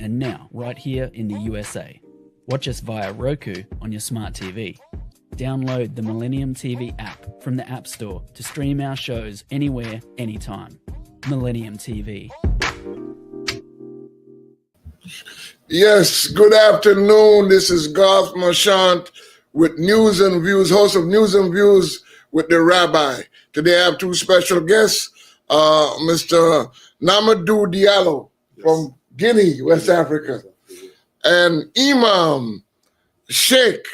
and now right here in the USA. Watch us via Roku on your smart TV. Download the Millennium TV app from the App Store to stream our shows anywhere, anytime. Millennium TV. Yes, good afternoon. This is Gath Marchent with News and Views, host of News and Views with the Rabbi. Today I have two special guests, Mr. Namadou Diallo from Guinea, West Africa, and Imam Sheikh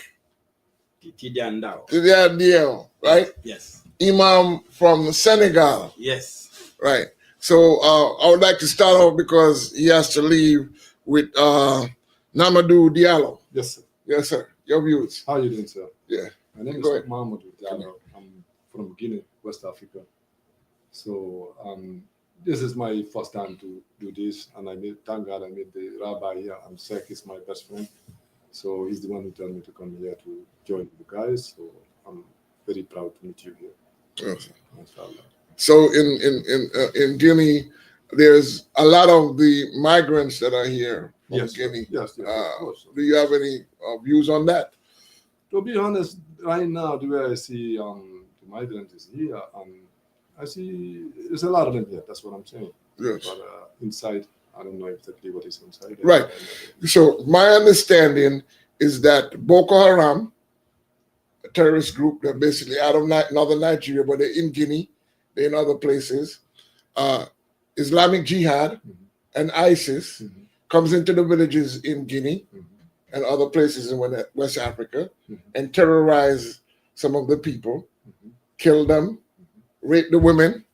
Tidiane, right? Yes. Imam from Senegal. Yes. Right. So I would like to start off because he has to leave with Namadou Diallo. Yes, sir. Yes, sir. Your views. How are you doing, sir? Yeah. My name Go is ahead. Mamadou Diallo. I'm from Guinea, West Africa. So this is my first time to do this, and thank God I met the rabbi here. I'm Sheikh, he's my best friend. So he's the one who told me to come here to join you guys. So I'm very proud to meet you here. Yes. Mashallah. So in Guinea, there's a lot of the migrants that are here from Yes, Guinea. Yes, of course. Do you have any views on that? To be honest, right now, the way I see the migrants is here, I see there's a lot of them here. That's what I'm saying. Yes. But inside, I don't know exactly what is inside. Right. So my understanding is that Boko Haram, a terrorist group that basically out of northern Nigeria, but they're in Guinea, they're in other places, Islamic Jihad and ISIS comes into the villages in Guinea and other places in West Africa and terrorize some of the people, kill them, rape the women,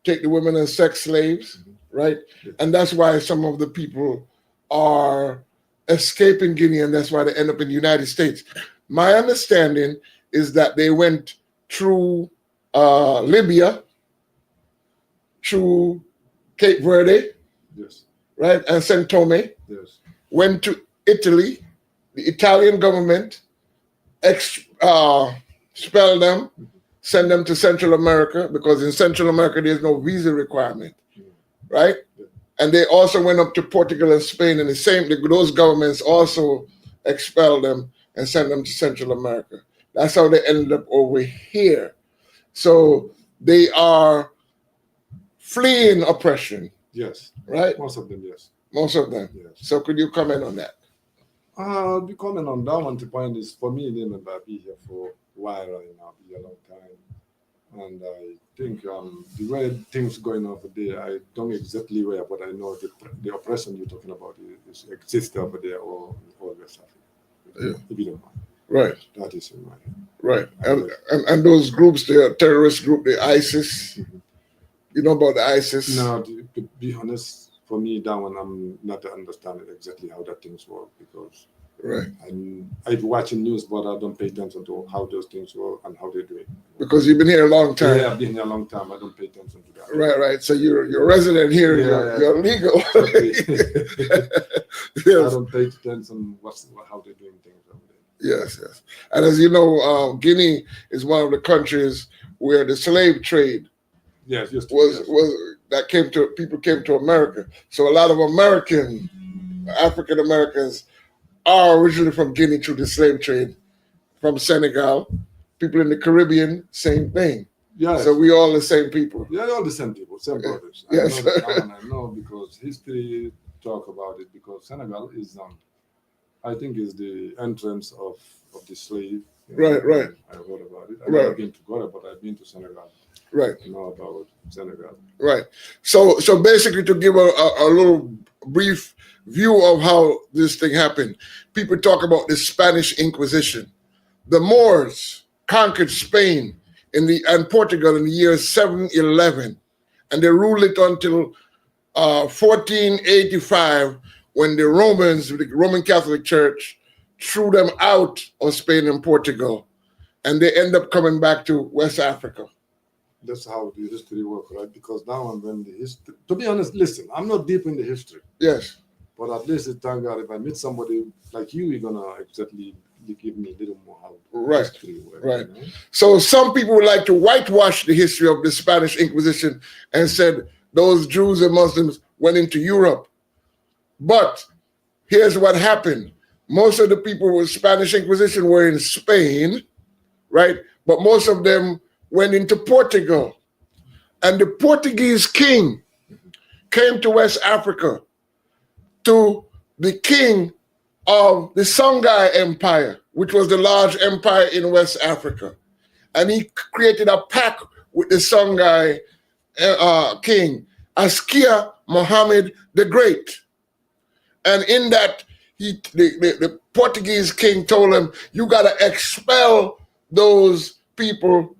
take the women as sex slaves, right? And that's why some of the people are escaping Guinea, and that's why they end up in the United States. My understanding is that they went through Libya, through Cape Verde, Yes. right, and Saint Tome, Yes. went to Italy. The Italian government expelled them, send them to Central America, because in Central America there's no visa requirement, right? And they also went up to Portugal and Spain, and those governments also expelled them and sent them to Central America. That's how they ended up over here. So they are fleeing oppression, Yes. right? Most of them, yes. Most of them. Yes. So could you comment on that? The comment on that one, the point is, for me, remember, I've been here for a while right now, be a long time. And I think the way things going over there, I don't exactly where, but I know the oppression you're talking about exists over there or West Africa. If you don't mind. Right. That is in my head. Right. And those groups, the terrorist group, the ISIS, you know about the ISIS? No, to be honest, for me, that one, I'm not understanding exactly how that things work, because I've watching news, but I don't pay attention to how those things work and how they're doing. Because you've been here a long time. Yeah, I've been here a long time. I don't pay attention to that. Right. So you're a resident here. Yeah, you're legal. I Yes. don't pay attention how they're doing things over there. Yes. And as you know, Guinea is one of the countries where the slave trade Yes, yes. was that people came to America. So a lot of African Americans are originally from Guinea through the slave trade, from Senegal. People in the Caribbean, same thing. Yes. So we all the same people. Yeah, all the same people, same brothers. Yes. I know that one, I know, because history talk about it, because Senegal is I think is the entrance of the slave. Right. I heard about it. I've never been to Ghana, but I've been to Senegal. Right. I know about Senegal. Right. So basically, to give a little brief view of how this thing happened, people talk about the Spanish Inquisition. The Moors conquered Spain and Portugal in the year 711, and they ruled it until 1485, when the Roman Catholic Church, threw them out of Spain and Portugal, and they end up coming back to West Africa. That's how the history works, right? Because now and when the history, to be honest, listen, I'm not deep in the history. Yes. But at least, thank God, if I meet somebody like you, you're gonna exactly give me a little more how history works. Right. You know? So some people would like to whitewash the history of the Spanish Inquisition and said those Jews and Muslims went into Europe. But here's what happened. Most of the people with Spanish Inquisition were in Spain, right? But most of them went into Portugal. And the Portuguese king came to West Africa, to the king of the Songhai Empire, which was the large empire in West Africa. And he created a pact with the Songhai king, Askia Muhammad the Great. And in that, the Portuguese king told him, you got to expel those people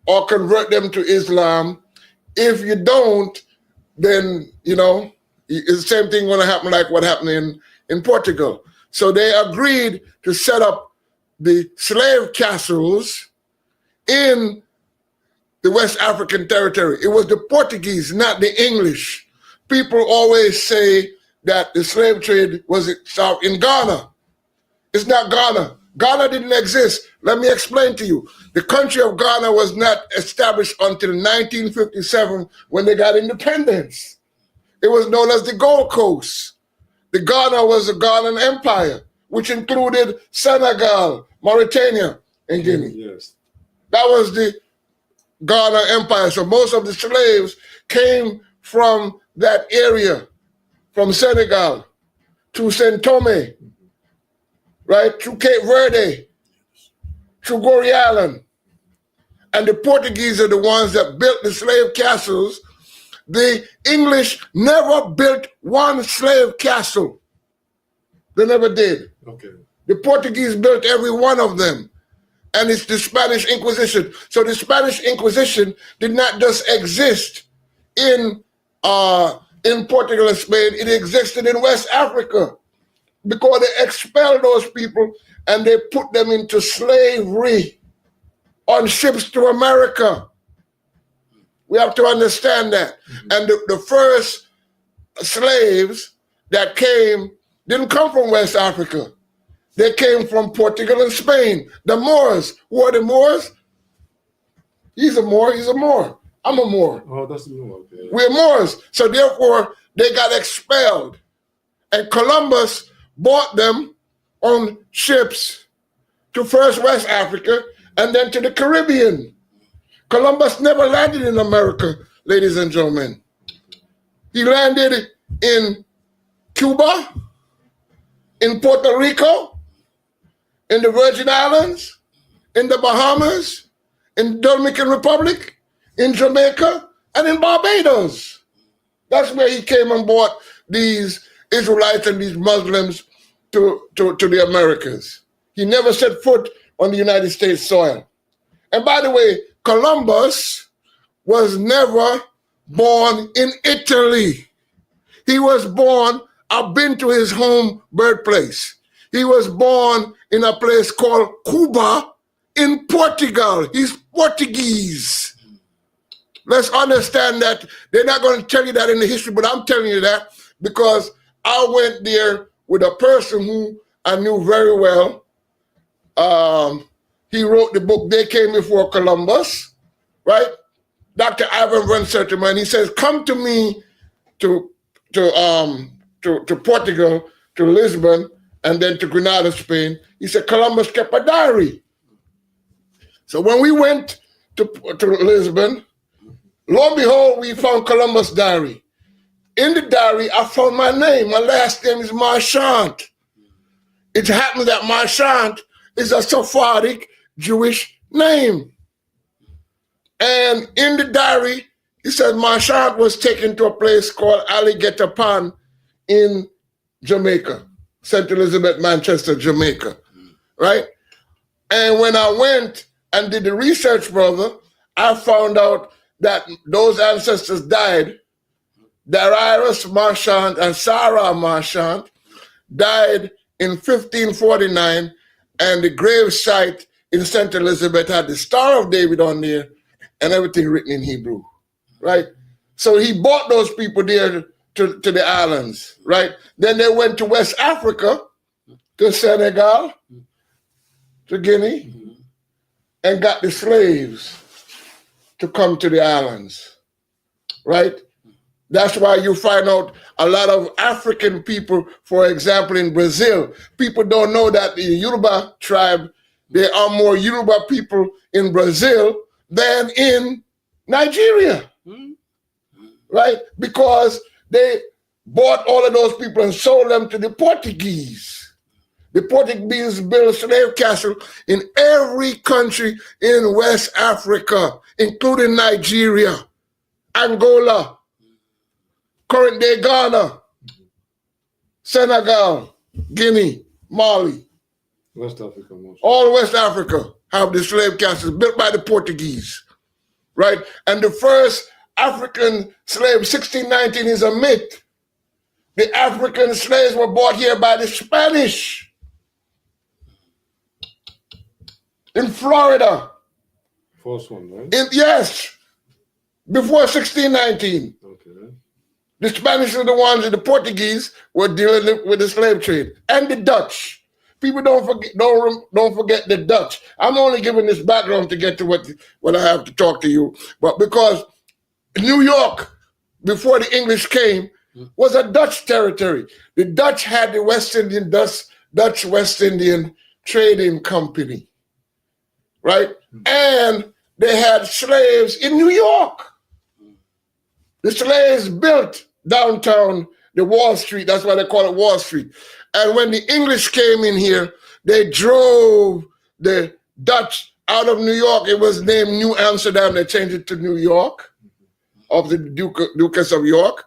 or convert them to Islam. If you don't, then, you know, it's the same thing going to happen like what happened in Portugal. So they agreed to set up the slave castles in the West African territory. It was the Portuguese, not the English. People always say that the slave trade was in Ghana. It's not Ghana. Ghana didn't exist. Let me explain to you. The country of Ghana was not established until 1957 when they got independence. It was known as the Gold Coast. The Ghana was the Ghanan Empire, which included Senegal, Mauritania, and Guinea. Yes. That was the Ghana Empire. So most of the slaves came from that area, from Senegal to Saint Tome, right, to Cape Verde, to Goree Island. And the Portuguese are the ones that built the slave castles. The English never built one slave castle. They never did. Okay. The Portuguese built every one of them. And it's the Spanish Inquisition. So the Spanish Inquisition did not just exist in Portugal and Spain. It existed in West Africa because they expelled those people and they put them into slavery on ships to America. We have to understand that. And the first slaves that came didn't come from West Africa. They came from Portugal and Spain. The Moors. Who are the Moors? He's a Moor. He's a Moor. I'm a Moor. Oh, that's the Moor. Okay. We're Moors. So therefore, they got expelled. And Columbus brought them on ships to first West Africa and then to the Caribbean. Columbus never landed in America, ladies and gentlemen. He landed in Cuba, in Puerto Rico, in the Virgin Islands, in the Bahamas, in the Dominican Republic, in Jamaica, and in Barbados. That's where he came and brought these Israelites and these Muslims to the Americas. He never set foot on the United States soil. And by the way, Columbus was never born in Italy. He was born, I've been to his home birthplace. He was born in a place called Cuba in Portugal. He's Portuguese. Let's understand that. They're not going to tell you that in the history, but I'm telling you that because I went there with a person who I knew very well. He wrote the book, They Came Before Columbus, right? Dr. Ivan Van Sertima, he says, come to me to Portugal, to Lisbon, and then to Granada, Spain. He said, Columbus kept a diary. So when we went to Lisbon, lo and behold, we found Columbus' diary. In the diary, I found my name. My last name is Marchent. It happens that Marchent is a Sephardic Jewish name. And in the diary, he said Marchent was taken to a place called Alligator Pond in Jamaica, St. Elizabeth, Manchester, Jamaica, right? And when I went and did the research, brother, I found out that those ancestors died. Darius Marchent and Sarah Marchent died in 1549, and the grave site in St. Elizabeth had the Star of David on there and everything written in Hebrew, right? So he brought those people there to the islands, right? Then they went to West Africa, to Senegal, to Guinea, and got the slaves to come to the islands, right? That's why you find out a lot of African people, for example, in Brazil, people don't know that the Yoruba tribe, there are more Yoruba people in Brazil than in Nigeria, right? Because they bought all of those people and sold them to the Portuguese. The Portuguese built slave cattle in every country in West Africa, including Nigeria, Angola, current day Ghana, Senegal, Guinea, Mali. West Africa most. All West Africa have the slave castles built by the Portuguese, right? And the first African slave, 1619, is a myth. The African slaves were brought here by the Spanish in Florida. First one, right? Yes, before 1619. Okay. The Spanish were the ones, and the Portuguese were dealing with the slave trade, and the Dutch. People don't forget the Dutch. I'm only giving this background to get to what I have to talk to you. But because New York, before the English came, was a Dutch territory. The Dutch had the West Indian Dutch West Indian Trading Company, right? And they had slaves in New York. The slaves built downtown the Wall Street. That's why they call it Wall Street. And when the English came in here, they drove the Dutch out of New York. It was named New Amsterdam. They changed it to New York, of the Duchess of York.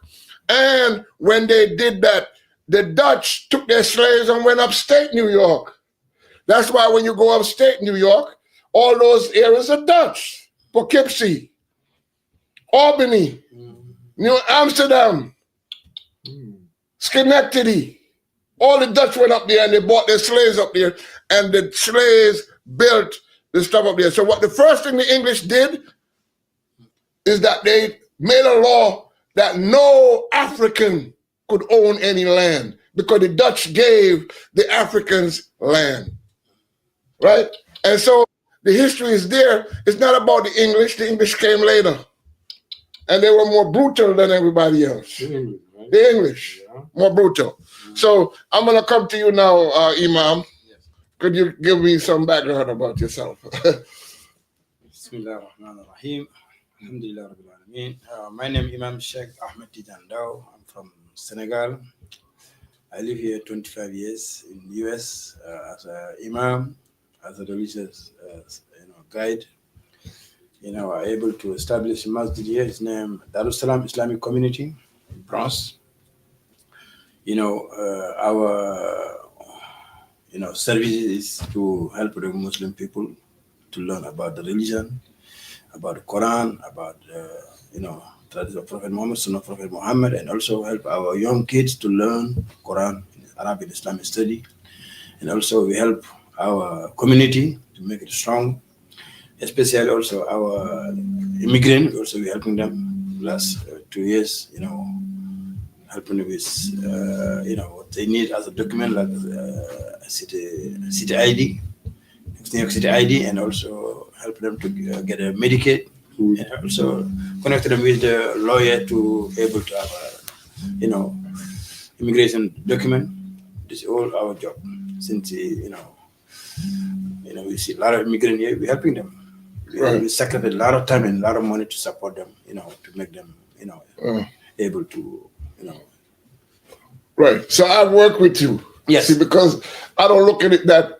And when they did that, the Dutch took their slaves and went upstate New York. That's why when you go upstate New York, all those areas are Dutch. Poughkeepsie, Albany, New Amsterdam, Schenectady. All the Dutch went up there and they bought their slaves up there, and the slaves built the stuff up there. So what the first thing the English did is that they made a law that no African could own any land, because the Dutch gave the Africans land, right? And so the history is there. It's not about the English. The English came later, and they were more brutal than everybody else. The English, right? The English, more brutal. So I'm going to come to you now, Imam. Yes. Could you give me some background about yourself? Bismillah ar-Rahman ar-Rahim. Alhamdulillah Rabbil Alameen. My name is Imam Sheikh Ahmed Tijan Dao. I'm from Senegal. I live here 25 years in the US as an imam, as a religious guide. I'm able to establish a masjid here. It's named Darussalam Islamic Community in Bronx. Our service is to help the Muslim people to learn about the religion, about the Quran, about tradition of Prophet Muhammad, Sunnah of Prophet Muhammad, and also help our young kids to learn Quran, Arabic, Islamic study, and also we help our community to make it strong, especially also our immigrant. Also, we're helping them last 2 years. Helping them with what they need as a document, like city ID, New York City ID, and also help them to get a Medicaid, and also connect them with the lawyer to able to have a immigration document. This is all our job. Since we see a lot of immigrants here, we're helping them. We sacrifice a lot of time and a lot of money to support them, to make them able to. Right. So I've worked with you. Yes. See, because I don't look at it that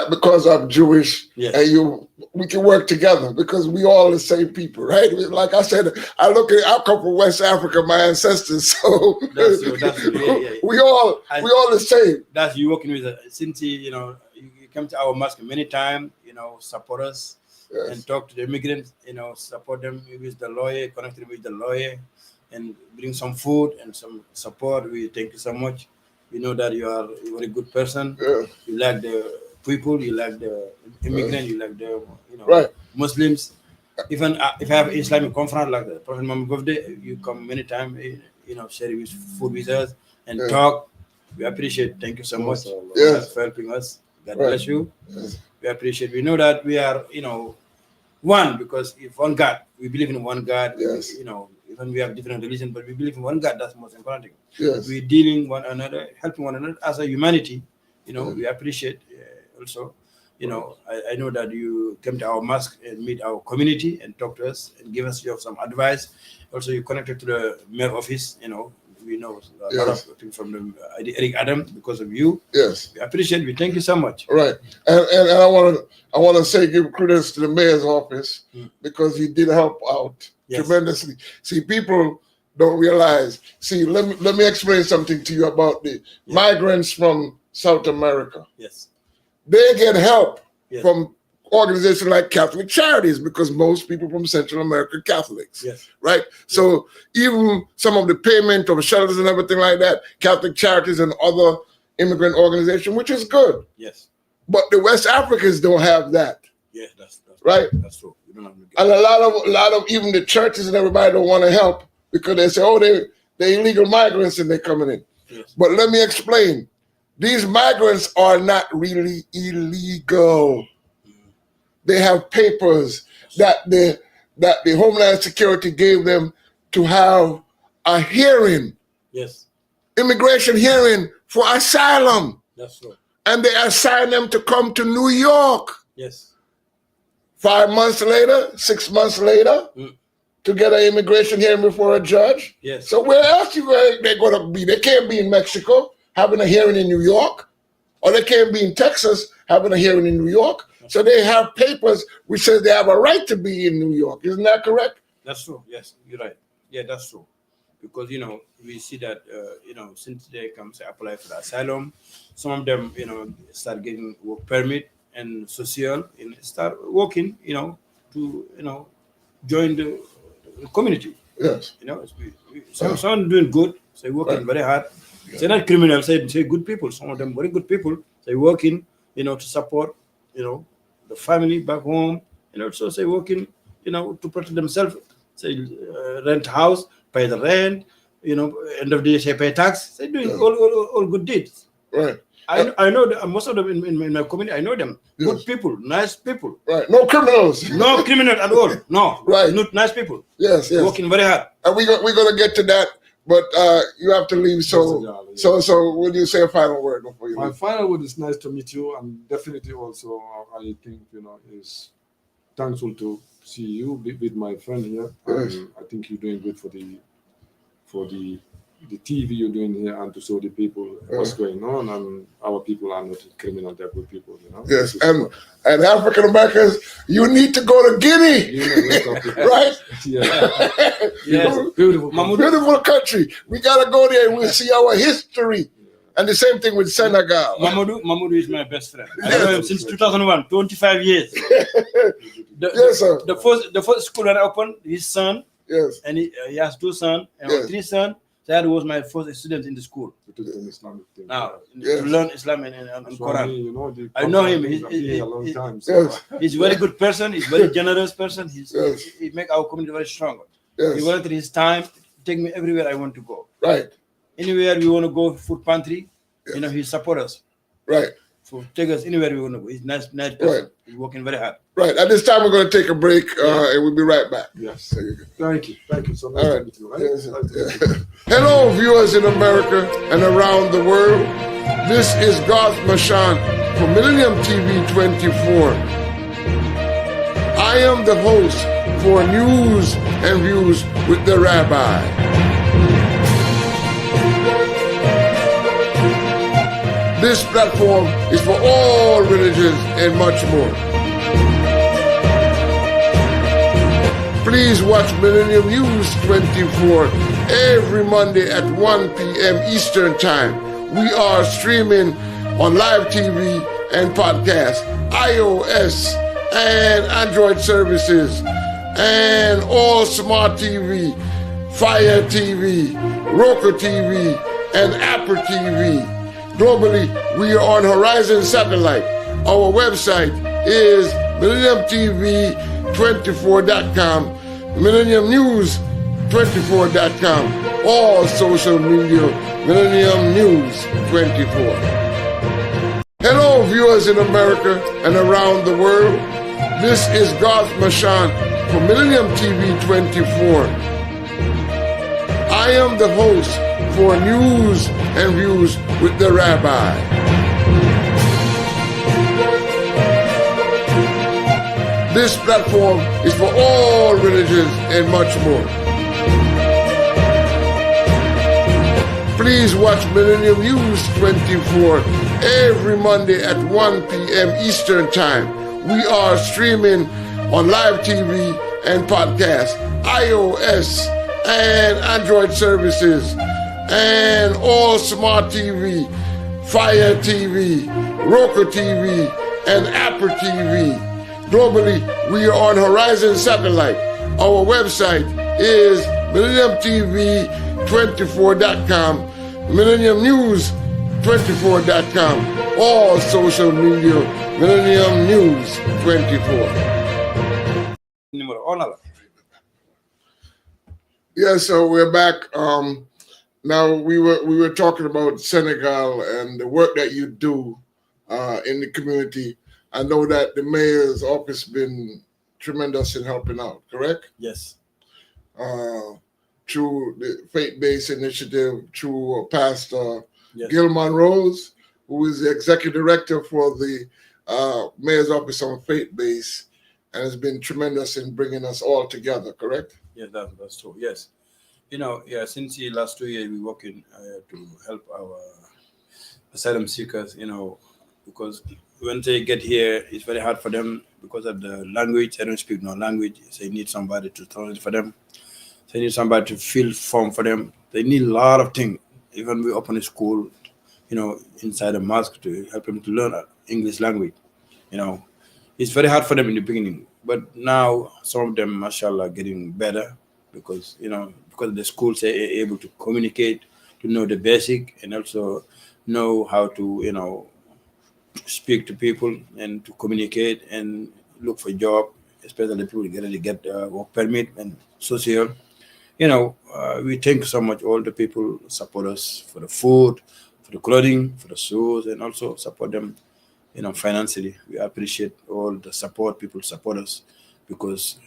because I'm Jewish, yes, and we can work together because we all the same people, right? Like I said, I come from West Africa, my ancestors, so we all the same. That's you working with since you come to our mosque many times, support us, yes, and talk to the immigrants, support them with the lawyer, connect them with the lawyer, and bring some food and some support. We thank you so much. We know that you're a very good person. Yeah. You like the people, you like the immigrant, you like the right, Muslims. Even if I have Islamic conference like the Prophet Muhammad birthday, you come many times, share food with us and talk. We appreciate. Thank you so much for helping us. God bless you. Yes. We appreciate. We know that we are, one, because if one God, we believe in one God. Yes. If when we have different religions, but we believe in one God. That's the most important thing. Yes. We're dealing one another, helping one another as a humanity. We appreciate also. I know that you came to our mosque and meet our community and talk to us and give us some advice. Also, you connected to the mayor office. We know a lot of things from Eric Adams because of you. Yes. We appreciate you. Thank you so much. Right. And I want to say give credit to the mayor's office because he did help out tremendously. See, people don't realize. See, let me explain something to you about the migrants from South America. Yes. They get help from organizations like Catholic Charities because most people from Central America are Catholics. Yes. Right? So even some of the payment of shelters and everything like that, Catholic Charities and other immigrant organizations, which is good. Yes. But the West Africans don't have that. Yes, that's right. That's true. You don't have to and a lot of even the churches and everybody don't want to help because they say, oh, they're illegal migrants and they're coming in. Yes. But let me explain. These migrants are not really illegal. They have papers that the Homeland Security gave them to have a hearing. Yes. Immigration hearing for asylum. That's right. And they assign them to come to New York. Yes. 5 months later, 6 months later, to get an immigration hearing before a judge. Yes. So where else they're going to be? They can't be in Mexico having a hearing in New York, or they can't be in Texas having a hearing in New York. So they have papers which says they have a right to be in New York. Isn't that correct? That's true. Yes, you're right. Yeah, that's true. Because, we see that, since they come to apply for asylum, some of them, start getting work permit and social, and start working, to, join the community. Yes. Some doing good, so working very hard. They're not criminals, say good people. Some of them very good people. They working, to support, the family back home, and also say working, to protect themselves. Say rent house, pay the rent, end of the day say pay tax. They doing all good deeds. Right. I know that most of them in my community. I know them. Yes. Good people, nice people. Right. No criminals. No criminal at all. No. Right. Not nice people. Yes. Yes. Working very hard. And we're gonna get to that, but you have to leave. So would you say a final word before you leave? My final word is nice to meet you, and definitely also I think is thankful to see you with my friend here. Yes. I think you're doing good for the TV you're doing here, and to show the people what's going on, and our people are not criminal, they're good people, Yes, and African Americans, you need to go to Guinea, right? Yeah. Yes. Beautiful country. We gotta go there and we'll see our history. And the same thing with Senegal. Mamadou is my best friend. I know him since 2001, 25 years. Yes, sir. The first school that I opened, his son, yes, and he has 2 sons and 3 sons. That was my first student in the school. Now, to learn Islam and Quran. I know him. He's a very good person. He's a very generous person. He make our community very strong. Yes. He volunteered his time to take me everywhere I want to go. Right. Anywhere we want to go, food pantry, he support us. Right. So take us anywhere we want to go. He's nice person. Right. He's working very hard. Right. At this time, we're going to take a break, and we'll be right back. Yes. Thank you so much. All right. You, right? Yes. Hello, viewers in America and around the world. This is Gath Marchent for Millennium TV 24. I am the host for News and Views with the Rabbi. This platform is for all religions and much more. Please watch Millennium News 24 every Monday at 1 p.m. Eastern Time. We are streaming on live TV and podcast, iOS and Android services, and all smart TV, Fire TV, Roku TV, and Apple TV. Globally, we are on Horizon Satellite. Our website is MillenniumTV24.com, MillenniumNews24.com, all social media, Millennium News 24. Hello, viewers in America and around the world. This is Gath Marchent for Millennium TV 24. I am the host for News and Views with the Rabbi. This platform is for all religions and much more. Please watch Millennium News 24 every Monday at 1 p.m. Eastern Time. We are streaming on live TV and podcast, iOS and Android services, and all smart TV, Fire TV, Roku TV, and Apple TV. Globally, we are on Horizon Satellite. Our website is MillenniumTV24.com, MillenniumNews24.com, all social media, Millennium News 24. Yeah, so we're back. Now we were talking about Senegal and the work that you do in the community. I know that the mayor's office been tremendous in helping out, correct? Yes. Through the faith-based initiative, through Pastor Yes. Gil Monrose, who is the executive director for the mayor's office on faith-based, and has been tremendous in bringing us all together, correct? Yes, that's true. Yes. Since the last 2 years, we working to help our asylum seekers, because when they get here, it's very hard for them because of the language. They don't speak no language. So they need somebody to translate for them. They need somebody to fill form for them. They need a lot of things. Even we open a school, inside a mosque to help them to learn English language. It's very hard for them in the beginning. But now some of them, mashallah, are getting better because the schools are able to communicate, to know the basic, and also know how to, speak to people and to communicate and look for a job, especially people get work permit and social. We thank so much all the people support us for the food, for the clothing, for the shoes, and also support them, financially. We appreciate all the support people support us because,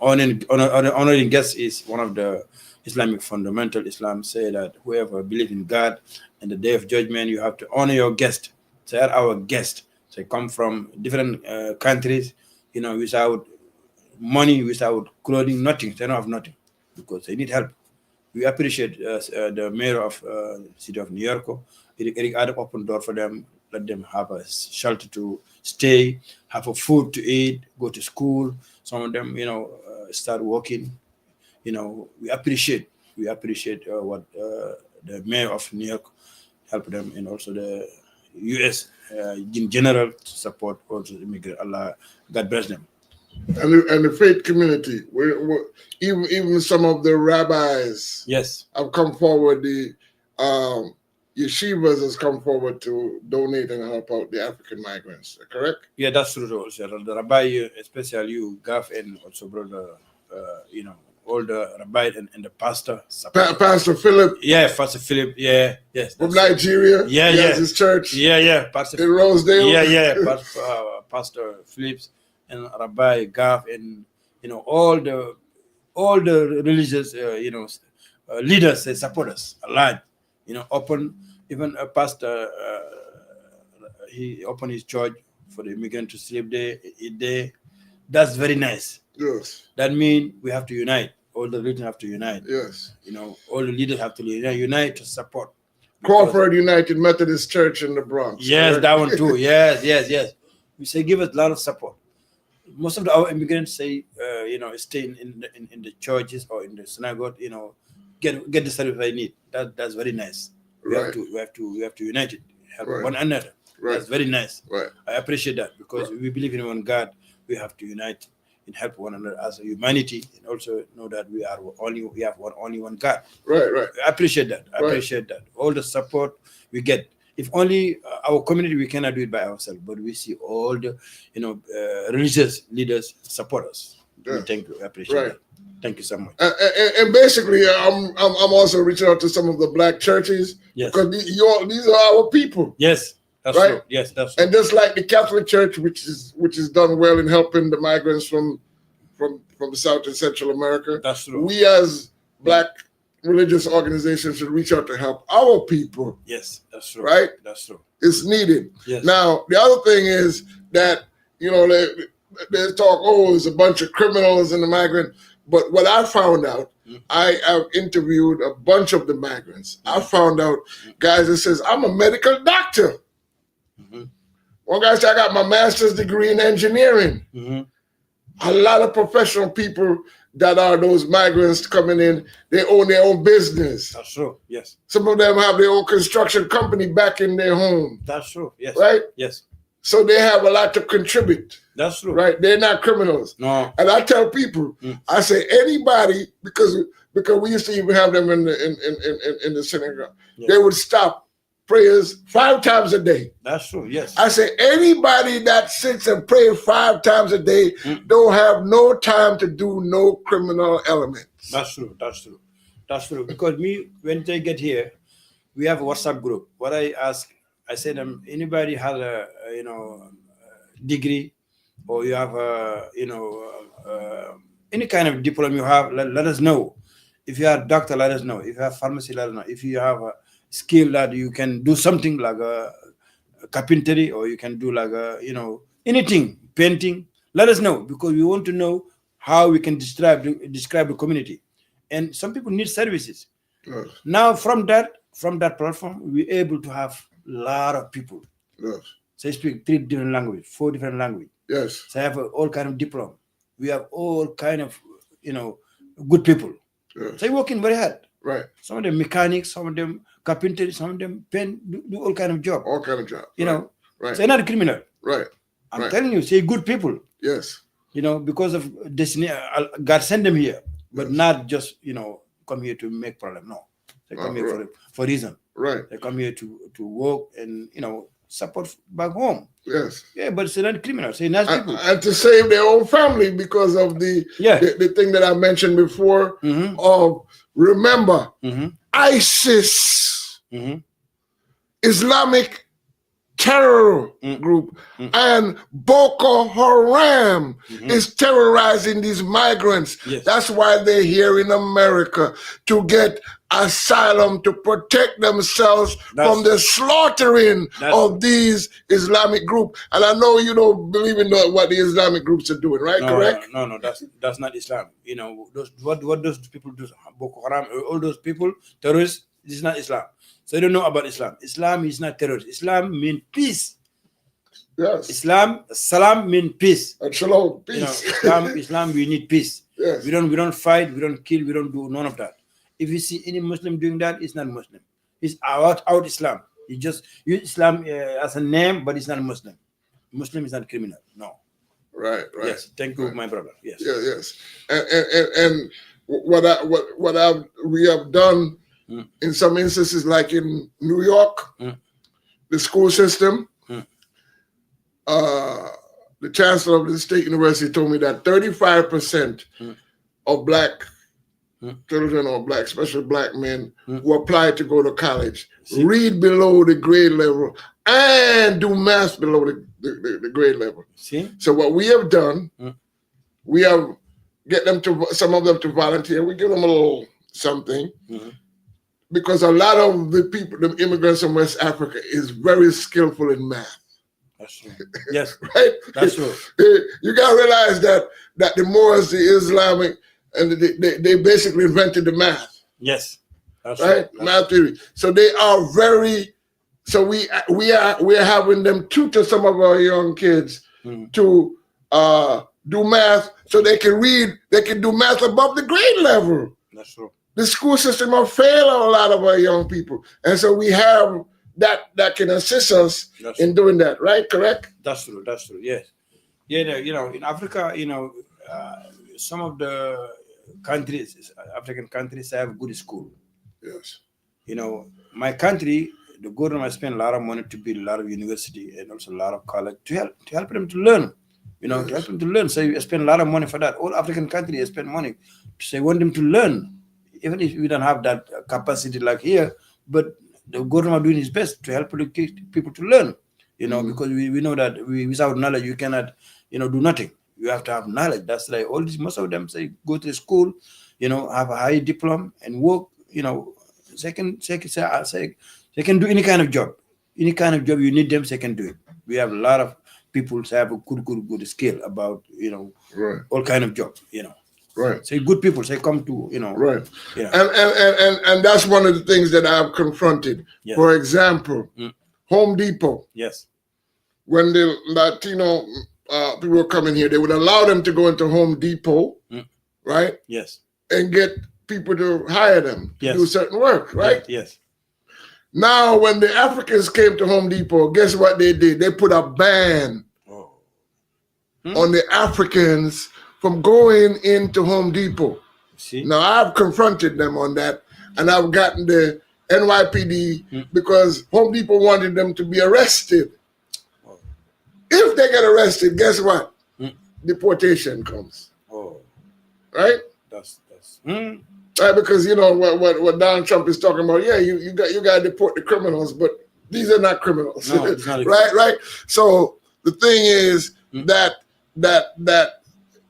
honoring guests is one of the Islamic fundamental. Islam say that whoever believes in God and the day of judgment, you have to honor your guest. They are our guests. They come from different countries, without money, without clothing, nothing. They don't have nothing because they need help. We appreciate the mayor of city of New York. Eric Adam opened door for them, let them have a shelter to stay, have a food to eat, go to school. Some of them, start working. We appreciate what the mayor of New York helped them, and also the U.S. In general to support also immigrant. Allah, God bless them. And the faith community, even some of the rabbis, yes, have come forward. The yeshivas has come forward to donate and help out the African migrants. Correct? Yeah, that's true. Also, the rabbi, especially you, Gath, and also brother, all the rabbi and the pastor. Pastor Philip. Yeah, Pastor Philip. Yeah, yes. From Nigeria. Yeah, he has his church. Yeah. Pastor in Rosedale. Yeah. Pastor Phillips and Rabaai Gath, and all the religious leaders, they support us a lot. Open even a pastor. He opened his church for the immigrant to sleep there, eat there. That's very nice. Yes. That means we have to unite. All the religions have to unite. Yes. All the leaders have to unite to support. Crawford United Methodist Church in the Bronx. Yes, right? that one too. Yes. We say give us a lot of support. Most of our immigrants say, stay in the churches or in the synagogue. Get the service they need. That's very nice. We have to unite it, help one another. Right. That's very nice. Right. I appreciate that because we believe in one God. We have to unite and help one another as a humanity, and also know that we have only one God. Right. I appreciate that. I appreciate that. All the support we get. If only our community, we cannot do it by ourselves, but we see all the, religious leaders support us. Yeah. Thank you. I appreciate that. Thank you so much. And basically, I'm also reaching out to some of the black churches because these are our people. Yes. That's right. True. Yes, that's true. And just like the Catholic Church, which is done well in helping the migrants from South and Central America. That's true. We as black religious organizations should reach out to help our people. Yes, that's true. Right? That's true. It's needed. Yes. Now, the other thing is that, they talk, there's a bunch of criminals in the migrant. But what I found out, I have interviewed a bunch of the migrants. I found out guys that says, I'm a medical doctor. One guy said, I got my master's degree in engineering. A lot of professional people that are those migrants coming in, they own their own business. That's true. Yes. Some of them have their own construction company back in their home. That's true. Yes. Right? Yes. So they have a lot to contribute. That's true. Right? They're not criminals. No. And I tell people, I say anybody, because we used to even have them in the synagogue, they would stop prayers 5 times a day. That's true. Yes. I say anybody that sits and prays 5 times a day don't have no time to do no criminal elements. That's true. That's true. That's true. Because when they get here, we have a WhatsApp group. What I ask, I say them, anybody has a degree, or you have any kind of diploma you have, let us know. If you are a doctor, let us know. If you have pharmacy, let us know. If you have a skill that you can do something like a carpentry, or you can do like anything, painting, let us know, because we want to know how we can describe the community. And some people need services. Yes. Now from that platform, we're able to have a lot of people. Yes. So I speak 3 different languages, 4 different languages. Yes. So I have all kind of diploma. We have all kind of good people. Yes. So they're working very hard. Right. Some of them mechanics, some of them carpentry, some of them pen, do all kind of job. All kind of jobs. Right. So they're not a criminal. Right. I'm telling you, say good people. Yes. Because of destiny, God sent them here, but not just come here to make problem. No, they come here for reason. Right. They come here to work and support back home. Yes. Yeah, but they're not criminals. They're nice people. And to save their own family because of the thing that I mentioned before of remember ISIS, Islamic terror group, and Boko Haram is terrorizing these migrants. Yes. That's why they're here in America, to get asylum, to protect themselves from the slaughtering of these Islamic groups. And I know you don't believe in what the Islamic groups are doing, right? Correct? No, that's not Islam. What those people do, Boko Haram, all those people, terrorists, this is not Islam. So you don't know about Islam. Islam is not terrorist. Islam means peace. Yes. Islam, salam means peace. Shalom, peace. Islam, we need peace. Yes. We don't fight, we don't kill, we don't do none of that. If you see any Muslim doing that, it's not Muslim. It's out Islam. You just use Islam as a name, but it's not Muslim. Muslim is not criminal. No. Right. Yes. Thank you, my brother. Yes. Yes. And we have done in some instances, like in New York, the school system, the chancellor of the state university told me that 35% of black children, or especially black men who apply to go to college, read below the grade level and do math below the grade level. See? So what we have done, we have some of them to volunteer. We give them a little something. Because a lot of the people, the immigrants from West Africa, is very skillful in math. That's true. Yes. Right? That's true. You got to realize that the Moors, the Islamic, and they basically invented the math. Yes. That's right. True. Math theory. So they are very. So we are having them tutor some of our young kids to do math, so they can read. They can do math above the grade level. That's true. The school system will fail a lot of our young people, and so we have that can assist us in doing that. Right? Correct? That's true. That's true. Yes. Yeah. In Africa, some of the countries, African countries, have good school. Yes. My country, the government spend a lot of money to build a lot of university and also a lot of college to help them to learn. To help them to learn. So you spend a lot of money for that. All African countries spend money. So they want them to learn. Even if we don't have that capacity like here, but the government doing its best to help the people to learn, because we know that without knowledge, you cannot, do nothing. You have to have knowledge. That's like most of them say, go to school, have a high diploma and work, they can do any kind of job. Any kind of job you need them, they can do it. We have a lot of people who have a good skill about, right. all kind of job, Right. So good people, they come to, Right. Yeah. And that's one of the things that I've confronted. Yes. For example, Home Depot. Yes. When the Latino people were coming here, they would allow them to go into Home Depot, right? Yes. And get people to hire them to do certain work, right? Yes. Now, when the Africans came to Home Depot, guess what they did? They put a ban on the Africans from going into Home Depot. See? Now, I've confronted them on that, and I've gotten the NYPD because Home Depot wanted them to be arrested. If they get arrested, guess what? Deportation comes. Oh. Right? That's Right, because what Donald Trump is talking about. Yeah, you got to deport the criminals, but these are not criminals. No, it's not right. So the thing is that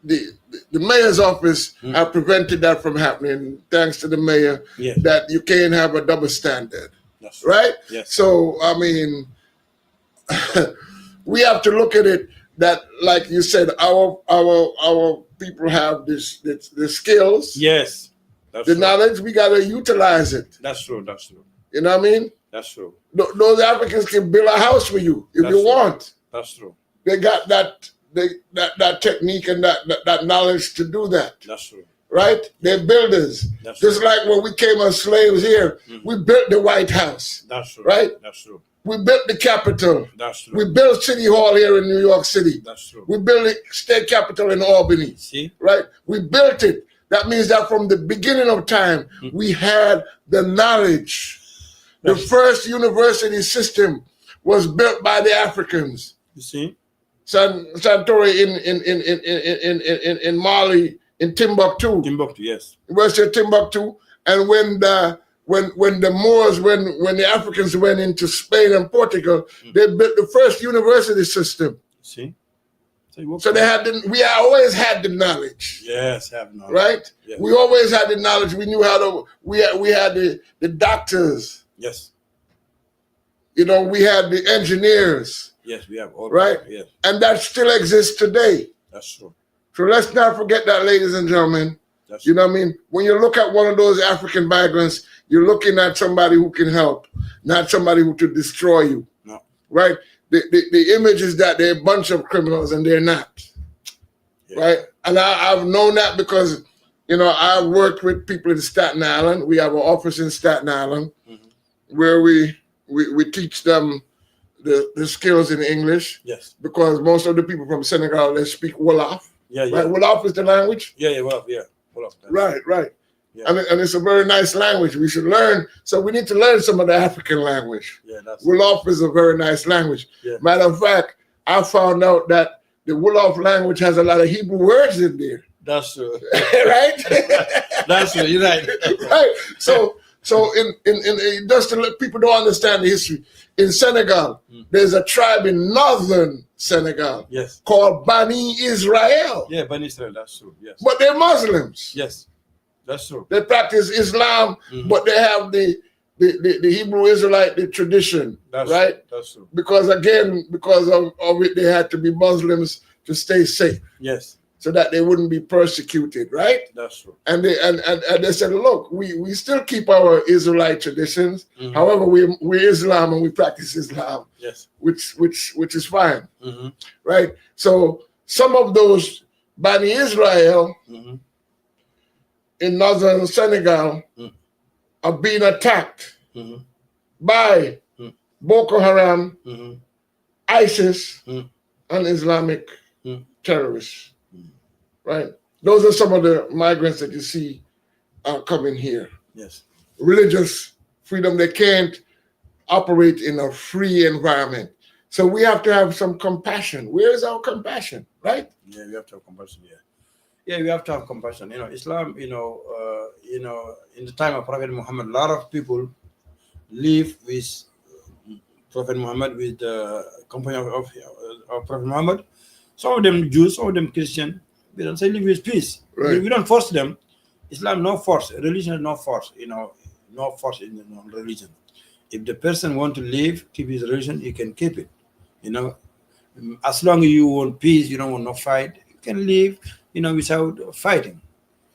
the mayor's office have prevented that from happening, thanks to the mayor. Yes. That you can't have a double standard. That's right. Yes. So I mean, we have to look at it that, like you said, our people have the skills. Yes. The knowledge, we got to utilize it. That's true. You know what I mean? That's true. Those Africans can build a house for you if you want. That's true. They got that technique and that knowledge to do that. That's true. Right? They're builders. That's Just true. like when we came as slaves here, we built the White House. That's true. Right? That's true. We built the Capitol. That's true. We built City Hall here in New York City. That's true. We built the state capitol in Albany. See? Right? We built it. That means that from the beginning of time, we had the knowledge. The first university system was built by the Africans. You see? Santori in Mali, in Timbuktu. Timbuktu, yes. University of Timbuktu. And when the Moors, when the Africans went into Spain and Portugal, they built the first university system. See? So we always had the knowledge. Yes, have knowledge. Right? Yes. We always had the knowledge. We knew how to. We had the doctors. Yes. We had the engineers. Yes, we have all. Right? Yes. And that still exists today. That's true. So let's not forget that, ladies and gentlemen. That's you know what I mean? When you look at one of those African migrants, you're looking at somebody who can help, not somebody who to destroy you. No. Right? The image is that they're a bunch of criminals, and they're not. Yeah. Right? And I've known that because, I've worked with people in Staten Island. We have an office in Staten Island where we teach them the skills in English. Yes. Because most of the people from Senegal, they speak Wolof. Yeah, yeah. Right? Wolof is the language? Yeah, Wolof, yeah. Wolof. Right. Yeah. And it's a very nice language. We should learn. So we need to learn some of the African language. Yeah, Wolof is a very nice language. Yeah. Matter of fact, I found out that the Wolof language has a lot of Hebrew words in there. That's true. Right? That's true. You're right. Right. So in just to let people don't understand the history, in Senegal, there's a tribe in northern Senegal called Bani Israel. Yeah, Bani Israel, that's true. Yes. But they're Muslims. Yes. That's true. They practice Islam, but they have the Hebrew Israelite tradition, that's right? True. That's true. Because of it, they had to be Muslims to stay safe. Yes. So that they wouldn't be persecuted, right? That's true. And they said, look, we still keep our Israelite traditions. However, we're Islam and we practice Islam. Yes. Which is fine, right? So some of those Bani Israel in northern Senegal are being attacked by Boko Haram, ISIS, and Islamic terrorists. Right? Those are some of the migrants that you see coming here. Yes. Religious freedom, they can't operate in a free environment. So we have to have some compassion. Where is our compassion, right? Yeah, we have to have compassion, Yeah, we have to have compassion. Islam, in the time of Prophet Muhammad, a lot of people live with Prophet Muhammad, with the company of Prophet Muhammad. Some of them Jews, some of them Christian. We don't say live with peace. Right. We don't force them. Islam no force. Religion is no force. no force in religion. If the person want to live, keep his religion, he can keep it. As long as you want peace, you don't want no fight, you can live, without fighting.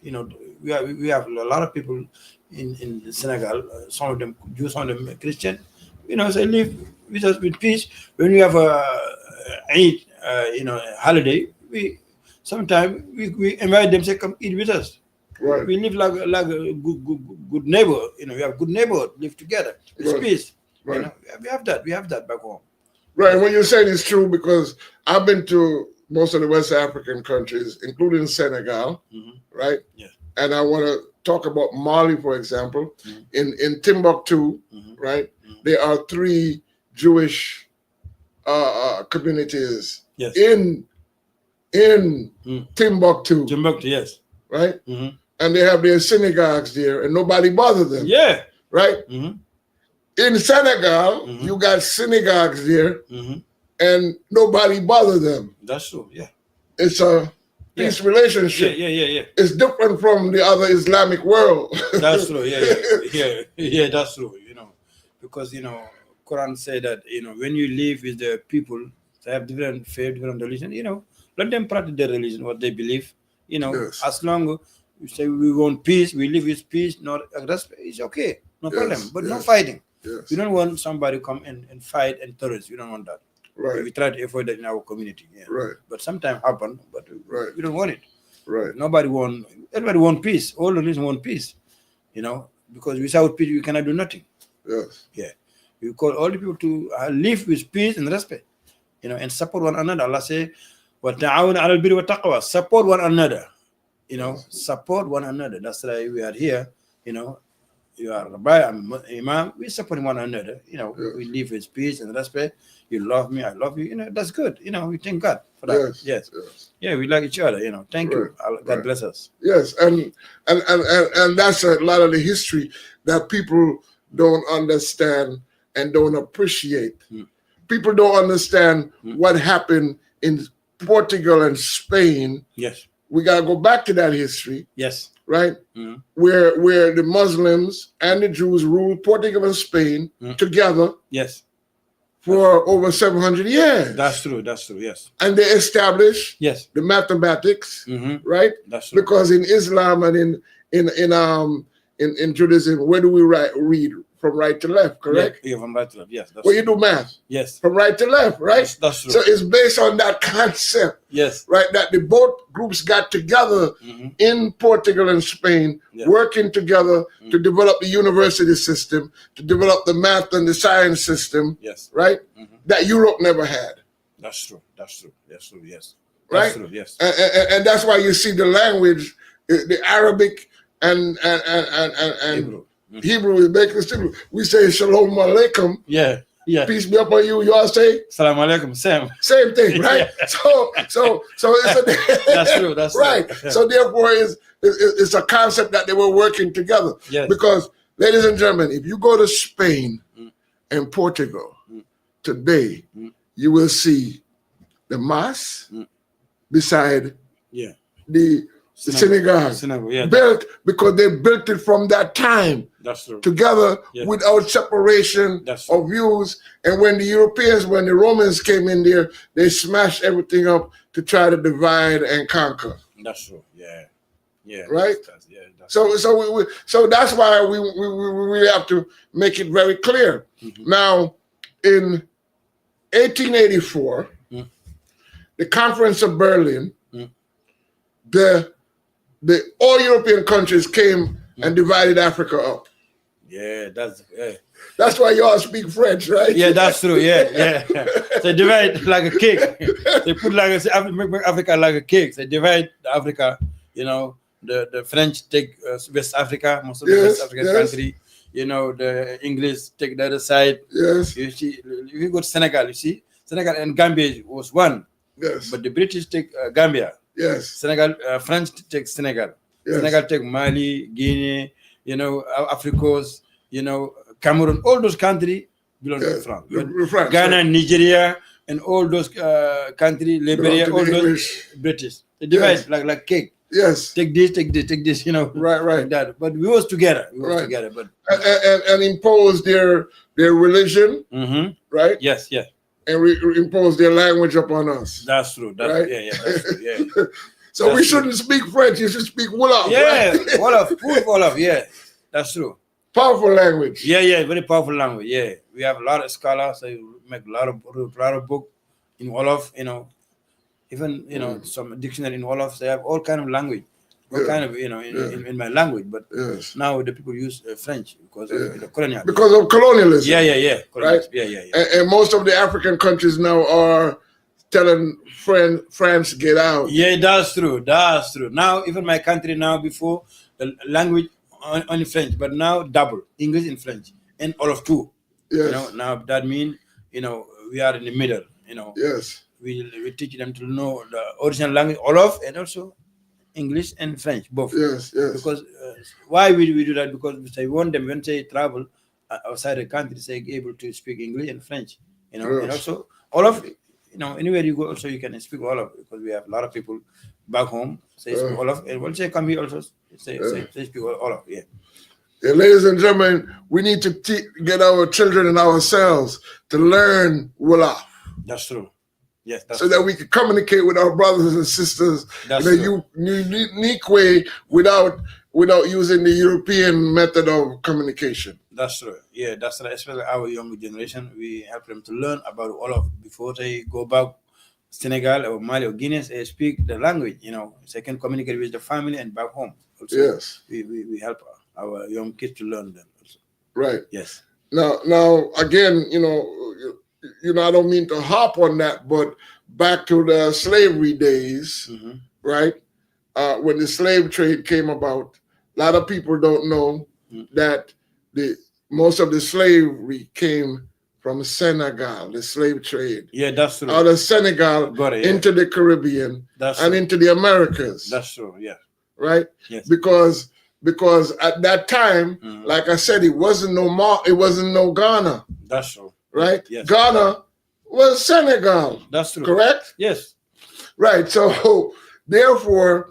We have a lot of people in Senegal, some of them Jews, some of them Christian, they live with us with peace. When we have a Eid, holiday, sometimes we invite them to come eat with us. Right. We live like a good neighbor. We have good neighborhood, live together. It's peace. Right. We have that. We have that back home. Right. And what you're saying is true, because I've been to most of the West African countries, including Senegal, right? Yeah. And I want to talk about Mali, for example. In Timbuktu, right? There are 3 Jewish communities in Timbuktu. Timbuktu, yes. Right? And they have their synagogues there, and nobody bothers them. Yeah. Right? In Senegal, you got synagogues there, and nobody bothers them. That's true, yeah. It's a peace relationship. Yeah. It's different from the other Islamic world. That's true, yeah, that's true, because, Quran say that, when you live with the people that have different faith, different religion, let them practice their religion, what they believe, as long as we say we want peace, we live with peace, not respect, it's okay, no problem, but no fighting. We don't want somebody to come and fight and terrorists. We don't want that. Right. We try to avoid that in our community. Yeah. Right. But sometimes happen, but we don't want it. Right. Everybody want peace. All the religions want peace. Because without peace we cannot do nothing. Yes. Yeah. We call all the people to live with peace and respect. And support one another. Allah say, وَتَعَوْنَ عَلَى الْبِرِّ وَالتَّقْوَى. Support one another. Support one another. That's why we are here. You are Rabaai, I'm Imam. We support one another. We live with peace and respect. You love me, I love you. That's good. We thank God for that. Yes. Yeah, we like each other. Thank you. God bless us. Yes, and that's a lot of the history that people don't understand and don't appreciate. People don't understand what happened in Portugal and Spain. Yes. We gotta go back to that history. Yes. Right? Where the Muslims and the Jews ruled Portugal and Spain together. Yes. For over 700 years. That's true, yes. And they established the mathematics, right? That's true. Because in Islam and in Judaism, where do we read? From right to left, correct? Yeah, from right to left, yes. Well, you do math. Yes. From right to left, right? That's true. So it's based on that concept. Yes. Right, that the both groups got together in Portugal and Spain, working together to develop the university system, to develop the math and the science system. Yes. Right? That Europe never had. That's true. Yes. Right? That's true, yes. And that's why you see the language, the Arabic and Hebrew is basically simple. We say Shalom Alaikum. Yeah. Peace be upon you. You all say Salam Alaikum. Same thing, right? So it's that's true. That's right. True. So therefore, it's a concept that they were working together. Yes. Because, ladies and gentlemen, if you go to Spain and Portugal today, you will see the mosque beside the synagogue, built because they built it from that time. That's true. Together without separation of views. And when the Romans came in there, they smashed everything up to try to divide and conquer. That's true. Yeah. Right. That's so that's why we really have to make it very clear. Now, in 1884, the Conference of Berlin, the all European countries came and divided Africa up. Yeah, that's why you all speak French, right? Yeah, that's true. Yeah. They divide like a cake. They put make Africa like a cake. They divide Africa. The French take West Africa, most of the West African country. The English take the other side. Yes. You see, if you go to Senegal, you see, Senegal and Gambia was one. Yes. But the British take Gambia. Yes. Senegal, French take Senegal. Yes. Senegal take Mali, Guinea, Africos, Cameroon, all those countries belong to France. Ghana, Nigeria, and all those countries, Liberia, all those British. They divide like cake. Yes. Take this, you know. Right. Like that. But we was together. Right. But And impose their religion, right? Yes. And impose their language upon us. That's true. Right? That's true. Yeah. So That's we shouldn't speak French. You should speak Wolof. Yeah, Right? Wolof. Yeah, that's true. Powerful language. Yeah, very powerful language. Yeah, we have a lot of scholars. They make a lot of book in Wolof. You know, even some dictionary in Wolof. They have all kind of language, all kind of in my language. But now the people use French because of the colonial. Because of colonialism. Yeah. Right. Yeah. And most of the African countries now are telling France get out. Yeah, that's true. Now, even my country now, before the language only French, but now double English and French and all of two. Yes. Now that means we are in the middle. Yes. We teach them to know the original language, all of, and also English and French both. Yes. Because why we do that? Because we want them when they travel outside the country, they able to speak English and French. And also all of. Anywhere you go, also you can speak Wolof because we have a lot of people back home say speak Wolof, and once they come here, also say speak Wolof. Yeah. Ladies and gentlemen, we need to get our children and ourselves to learn Wolof. That's true. Yes, so that we can communicate with our brothers and sisters in a unique way without using the European method of communication. That's true. Yeah, that's right. Especially our younger generation, we help them to learn about Wolof before they go back Senegal or Mali or Guinea. They speak the language, so they can communicate with the family and back home. Also, yes, we help our young kids to learn them. Also. Right. Yes. Now again, I don't mean to hop on that, but back to the slavery days, right? When the slave trade came about, a lot of people don't know that most of the slavery came from Senegal, the slave trade. Yeah, that's true. Out of Senegal into the Caribbean and into the Americas. That's true, yeah. Right? Yes. Because at that time, like I said, it wasn't no Ghana. That's true. Right? Yes. Ghana was Senegal. That's true. Correct? Yes. Right. So therefore,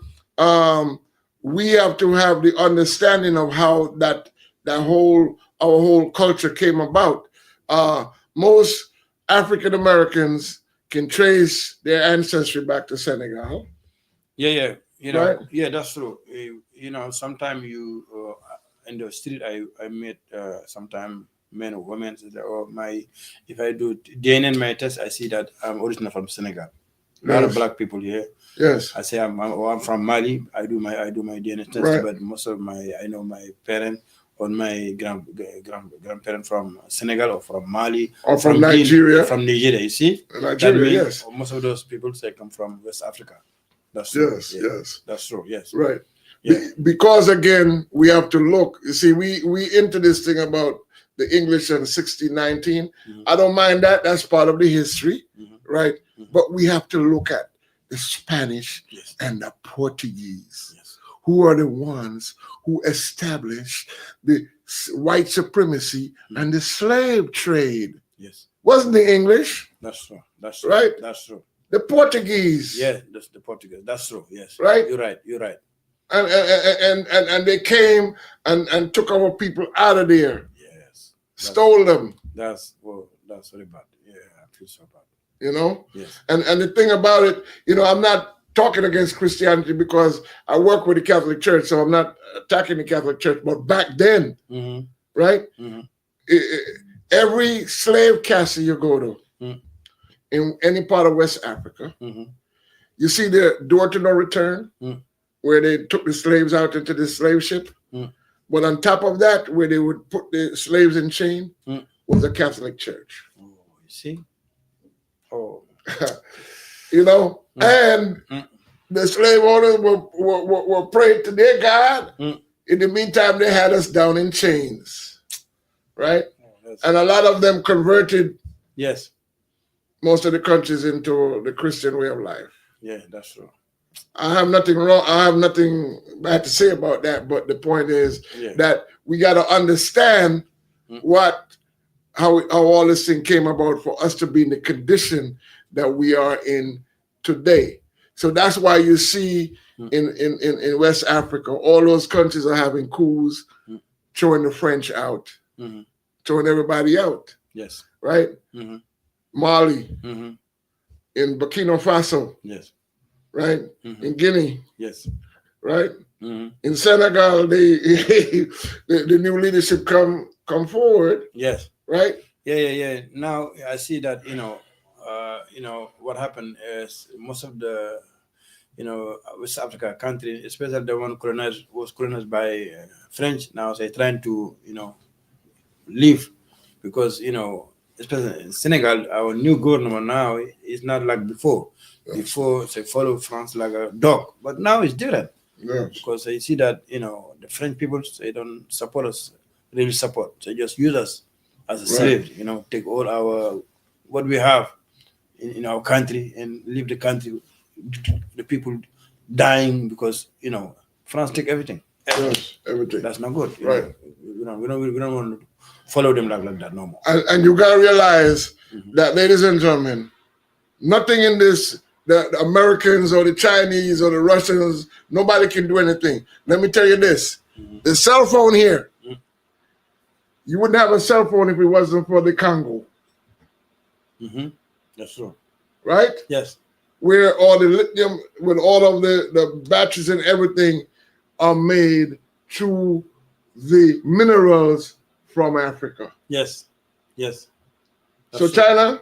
we have to have the understanding of how our whole culture came about. Most African Americans can trace their ancestry back to Senegal. Yeah. Right? Yeah, that's true. Sometimes in the street, I met sometimes men or women. If I do DNA in my test, I see that I'm originally from Senegal. A lot of black people here. Yes. I say I'm from Mali. I do my DNA test, but most of my parents or my grandparents from Senegal or from Mali or from Nigeria. From Nigeria, you see. Nigeria, yes. Most of those people say come from West Africa. That's true. Yes, yeah. Yes. That's true. Yes. Right. Yeah. Because again, we have to look. You see, we into this thing about the English in 1619. I don't mind that. That's part of the history, right? But we have to look at the Spanish and the Portuguese, who are the ones who established the white supremacy and the slave trade. Yes. Wasn't the English? That's true. That's true. Right? That's true. The Portuguese. Yeah, that's the Portuguese. That's true. Yes. Right? You're right. And they came and took our people out of there. Yes. Stole them. That's very bad. Yeah, I feel so bad. Yes. And the thing about it, I'm not talking against Christianity because I work with the Catholic Church, so I'm not attacking the Catholic Church. But back then, right, every slave castle you go to in any part of West Africa, you see the door to no return, where they took the slaves out into the slave ship. But on top of that, where they would put the slaves in chain, was a Catholic church. Oh, you see? Oh. And the slave owners were praying to their God. In the meantime, they had us down in chains, right? And a lot of them converted. Yes. Most of the countries into the Christian way of life. Yeah, that's true. I have nothing wrong. I have nothing bad to say about that. But the point is that we got to understand how all this thing came about for us to be in the condition that we are in today. So that's why you see in West Africa, all those countries are having coups, throwing the French out, throwing everybody out. Yes. Right? Mali, in Burkina Faso. Yes. Right? In Guinea. Yes. Right? In Senegal, the new leadership come forward. Yes. Right? Yeah. Now I see that what happened is most of the West Africa country, especially the one was colonized by French. Now they're trying to leave because especially in Senegal, our new government now is not like before. Yes. Before they follow France like a dog, but now it's different. Yes. Because they see that the French people, they don't support us, really support. They just use us as a slave. Take all our what we have in our country and leave the country. The people dying because France take everything. Yes, everything. That's not good. Right. We don't want to follow them like that no more. And you gotta realize that, ladies and gentlemen, nothing in this, the Americans or the Chinese or the Russians, nobody can do anything. Let me tell you this: the cell phone here, you wouldn't have a cell phone if it wasn't for the Congo. That's true. Right? Yes. Where all the lithium, with all of the batteries and everything are made through the minerals from Africa. Yes. That's so true. China,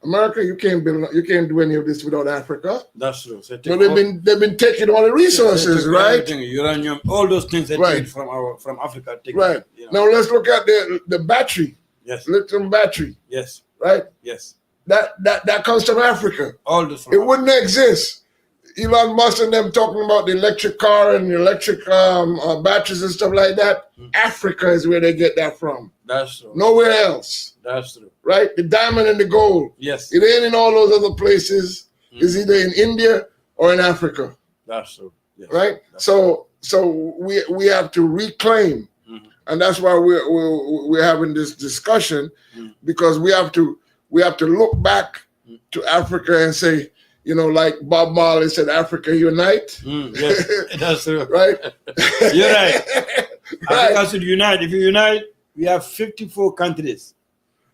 America, you can't do any of this without Africa. That's true. So they've been taking all the resources, right? Everything, uranium, all those things they take from Africa. Right. Now let's look at the battery. Yes. Lithium battery. Yes. Right. Yes. That comes from Africa. All this. It wouldn't exist. Elon Musk and them talking about the electric car and the electric batteries and stuff like that. Africa is where they get that from. That's true. Nowhere else. That's true. Right? The diamond and the gold. Yes. It ain't in all those other places. It's either in India or in Africa. That's true. Yes. Right? So we have to reclaim, and that's why we're having this discussion, because we have to look back to Africa and say, like Bob Marley said, Africa unite. Yes, that's true. Right? You're right. Africa should unite. If you unite, we have 54 countries,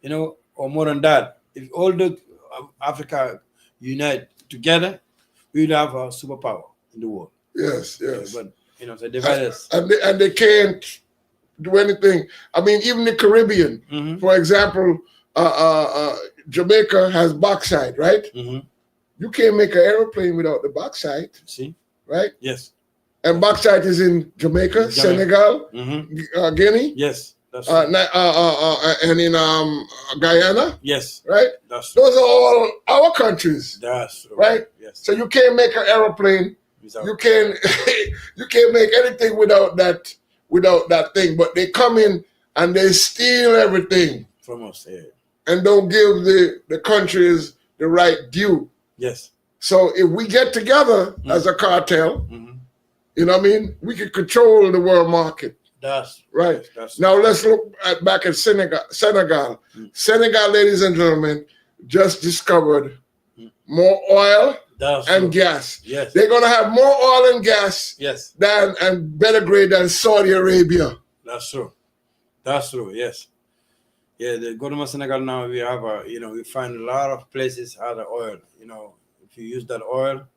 or more than that. If all the Africa unite together, we will have a superpower in the world. Yes. But they divide us. And they can't do anything. I mean, even the Caribbean, for example, Jamaica has bauxite, right? You can't make an airplane without the bauxite. See? Right? Yes. And bauxite is in Jamaica, Senegal, Guinea. Yes. That's and in Guyana. Yes. Right? Those are all our countries. That's right. Yes. So you can't make an airplane. You can't make anything without that thing. But they come in and they steal everything from us, and don't give the countries the right due. Yes. So if we get together as a cartel, you know what I mean, we can control the world market. That's right. Now let's look back at Senegal. Senegal, ladies and gentlemen, just discovered more oil and gas. Yes. They're gonna have more oil and gas than and better grade than Saudi Arabia. That's true. That's true. Yes. Yeah, the government of Senegal now, we have we find a lot of places out of oil. If you use that oil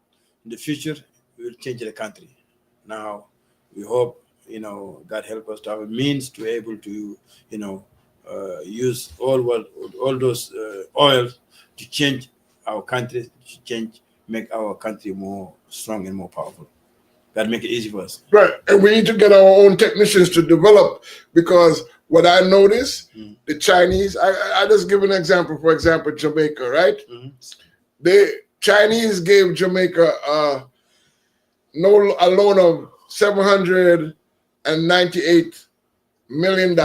in the future, we will change the country. Now, we hope, God help us to have a means to be able to, use all those oils to change our country, make our country more strong and more powerful. That make it easy for us. Right, and we need to get our own technicians to develop, because what I noticed, the Chinese, I just give an example, for example, Jamaica, right? The Chinese gave Jamaica a loan of $798 million.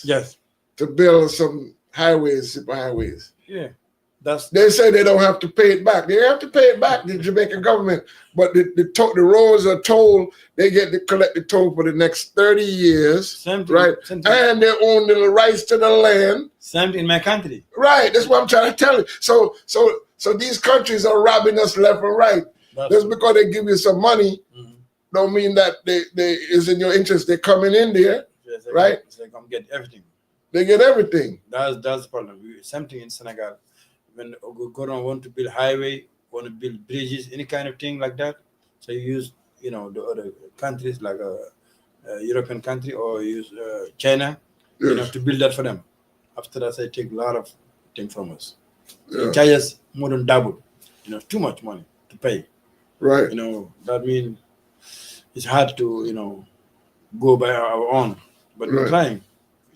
Yes. To build some super highways. Yeah. They say they don't have to pay it back. They have to pay it back, the Jamaican government. But the roads are toll. They get to collect the toll for the next 30 years. Right? And they own the rights to the land. Same in my country. Right. That's what I'm trying to tell you. So these countries are robbing us left and right. Just because they give you some money, don't mean that they is in your interest. They're coming in there, yes, right? They come get everything. They get everything. That's the problem. Same thing in Senegal. When government want to build highway, want to build bridges, any kind of thing like that, so you use the other countries like a European country or use China, to build that for them. After that, they take a lot of things from us. They charge us more than double. Too much money to pay. Right. That means it's hard to go by our own, but we're trying.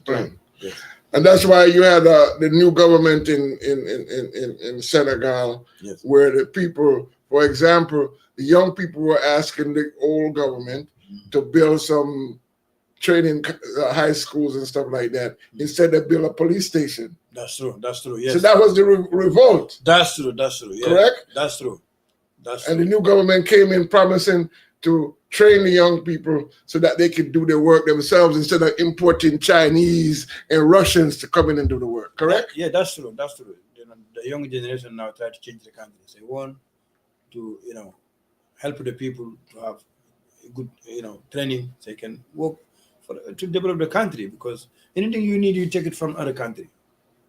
Right. Yes. And that's why you had the new government in Senegal, where the people, for example, the young people were asking the old government to build some training high schools and stuff like that. Instead, they build a police station. That's true. Yes. So that was the revolt. That's true. Yeah. Correct. That's true. And the new government came in promising to train the young people so that they could do their work themselves instead of importing Chinese and Russians to come in and do the work. Correct? Yeah, that's true. The young generation now try to change the country. They want to, help the people to have good, training. So they can work to develop the country, because anything you need, you take it from other country.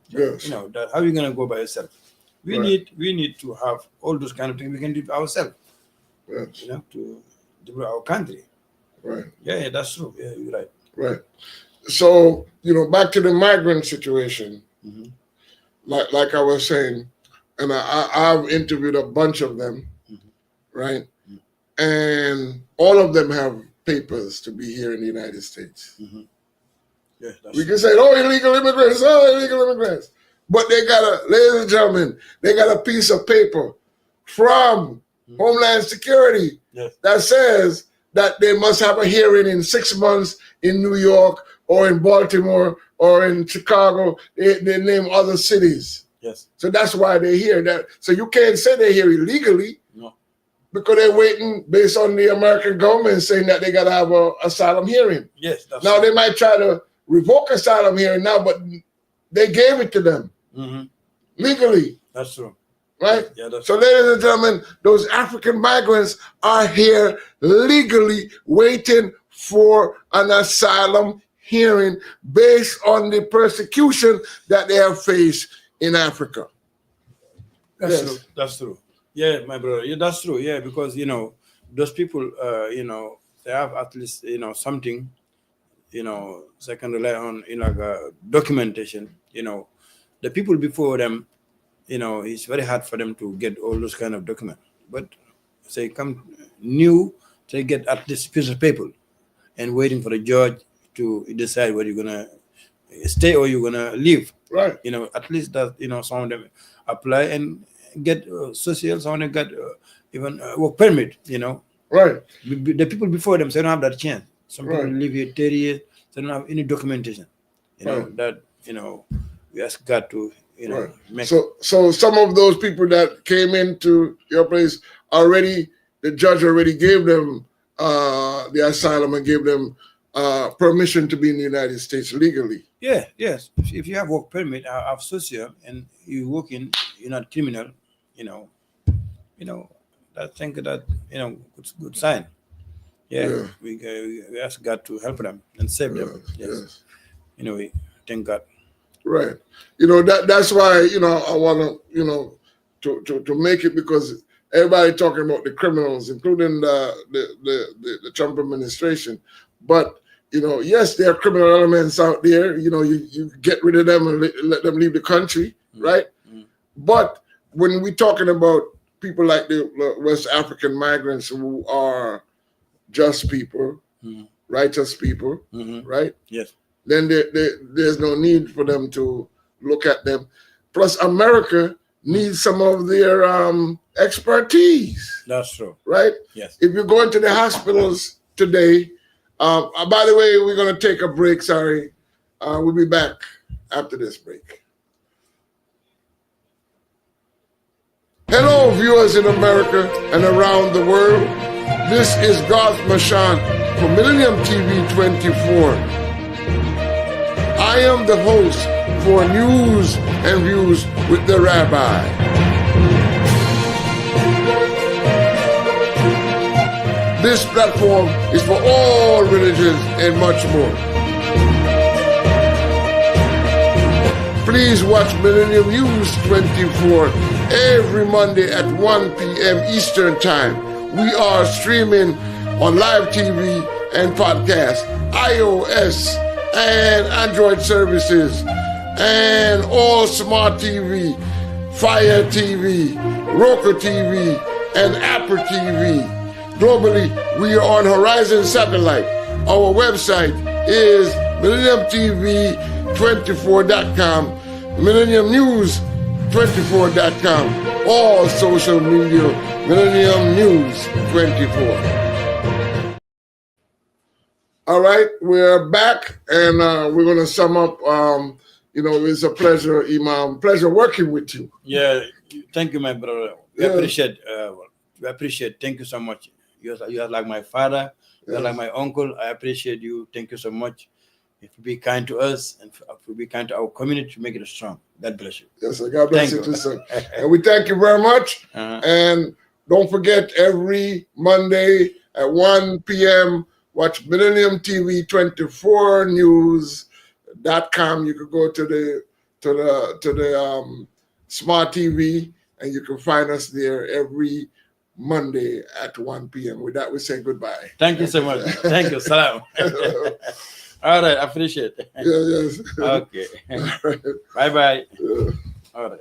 Yes. That how are you gonna go by yourself? We need to have all those kind of things we can do ourselves. Yes. To develop our country. Right. Yeah, that's true. Yeah, you're right. Right. So, back to the migrant situation, like I was saying, and I've interviewed a bunch of them, right? And all of them have papers to be here in the United States. Yeah, we can say, illegal immigrants. But they got ladies and gentlemen, they got a piece of paper from Homeland Security that says that they must have a hearing in 6 months in New York or in Baltimore or in Chicago. They name other cities. Yes. So that's why they're here. So you can't say they're here illegally. No. Because they're waiting based on the American government saying that they got to have an asylum hearing. Yes. That's now, true. They might try to revoke asylum hearing now, but they gave it to them legally. That's true. Right? Yeah, that's so, ladies and gentlemen, those African migrants are here legally waiting for an asylum hearing based on the persecution that they have faced in Africa. That's true. That's true. Yeah, my brother. Yeah, that's true. Yeah, because those people, they have at least something, they can rely on documentation. The people before them, it's very hard for them to get all those kind of documents. But they come new, they get at least piece of paper, and waiting for the judge to decide whether you're gonna stay or you're gonna leave. Right. At least that some of them apply and get social, some of them get even work permit. Right. The people before them, they don't have that chance. Some people live here 30 years, they don't have any documentation. That we ask God to make. So some of those people that came into your place already, the judge already gave them the asylum and gave them permission to be in the United States legally. Yeah, yes. If you have work permit, have social, and you working, you're not criminal. I think that good sign. Yeah. We ask God to help them and save them. Yes. We thank God. Right. That's why I want to make it, because everybody talking about the criminals, including the Trump administration, but yes, there are criminal elements out there. You get rid of them and let them leave the country, right? But when we're talking about people like the West African migrants who are just people, righteous people, right? Yes. Then there's no need for them to look at them. Plus, America needs some of their expertise. That's true. Right? Yes. If you go into the hospitals today, by the way, we're going to take a break. Sorry. We'll be back after this break. Hello, viewers in America and around the world. This is Gath Marchent for Millennium TV 24. I am the host for News and Views with the Rabbi. This platform is for all religions and much more. Please watch Millennium News 24 every Monday at 1 p.m. Eastern Time. We are streaming on live TV and podcast, iOS and Android services, and all smart TV, Fire TV, Roku TV, and Apple TV. Globally, we are on Horizon Satellite. Our website is MillenniumTV24.com, MillenniumNews24.com, all social media, Millennium News 24. All right, we're back, and we're going to sum up. It's a pleasure, Imam. Pleasure working with you. Yeah, thank you, my brother. We appreciate. Thank you so much. You are like my father. You are like my uncle. I appreciate you. Thank you so much. If you be kind to us and if you be kind to our community to make it strong. God bless you. Yes, sir. God bless you too, sir. And we thank you very much. And don't forget, every Monday at 1 p.m., watch Millennium TV 24 News.com. You can go to the smart TV, and you can find us there every Monday at 1 p.m. With that, we say goodbye. Thank you so much. Thank you. Salam. All right. I appreciate it. Yes. Okay. Bye-bye. Yeah. All right.